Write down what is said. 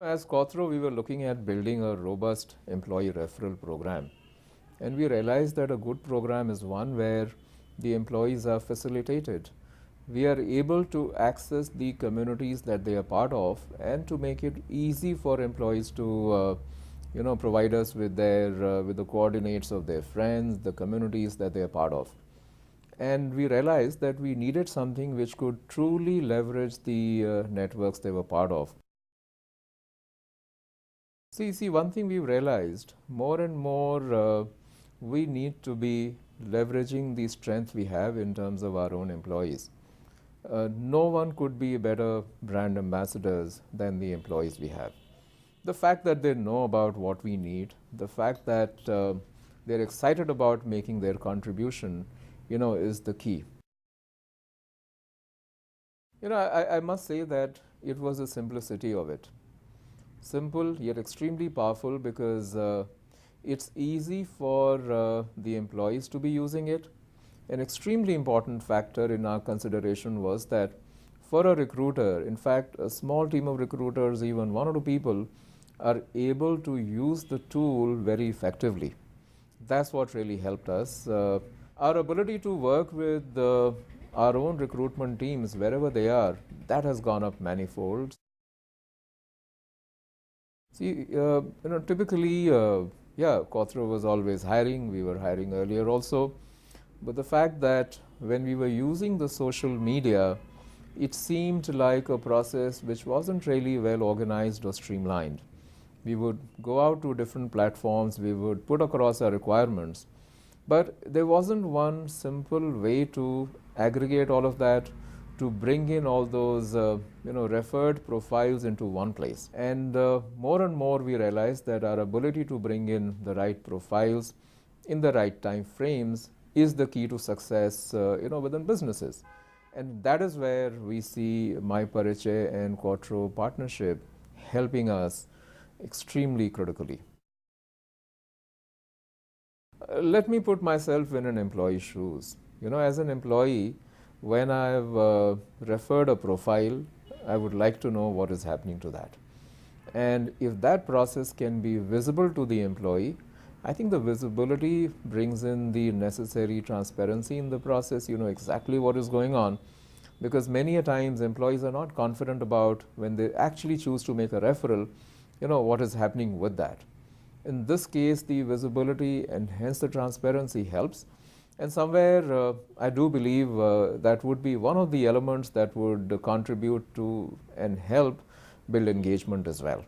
As Kothro, we were looking at building a robust employee referral program. And we realized that a good program is one where the employees are facilitated. We are able to access the communities that they are part of and to make it easy for employees to provide us with with the coordinates of their friends, the communities that they are part of. And we realized that we needed something which could truly leverage the networks they were part of. See, one thing we've realized more and more, we need to be leveraging the strength we have in terms of our own employees. No one could be better brand ambassadors than the employees we have. The fact that they know about what we need, the fact that they're excited about making their contribution, is the key. I must say that it was the simplicity of it. Simple yet extremely powerful because it's easy for the employees to be using it. An extremely important factor in our consideration was that for a recruiter, in fact, a small team of recruiters, even one or two people, are able to use the tool very effectively. That's what really helped us. Our ability to work with our own recruitment teams wherever they are, that has gone up manifold. See, typically, yeah, Kothra was always hiring. We were hiring earlier also. But the fact that when we were using the social media, it seemed like a process which wasn't really well organized or streamlined. We would go out to different platforms, we would put across our requirements, but there wasn't one simple way to aggregate all of that, to bring in all those referred profiles into one place. And more and more we realized that our ability to bring in the right profiles in the right time frames is the key to success within businesses. And that is where we see MyParichय and Quattro partnership helping us extremely critically. Let me put myself in an employee's shoes. As an employee, when I've referred a profile, I would like to know what is happening to that. And if that process can be visible to the employee, I think the visibility brings in the necessary transparency in the process. You know exactly what is going on, because many a times employees are not confident about when they actually choose to make a referral, what is happening with that. In this case, the visibility and hence the transparency helps. And somewhere, I do believe that would be one of the elements that would contribute to and help build engagement as well.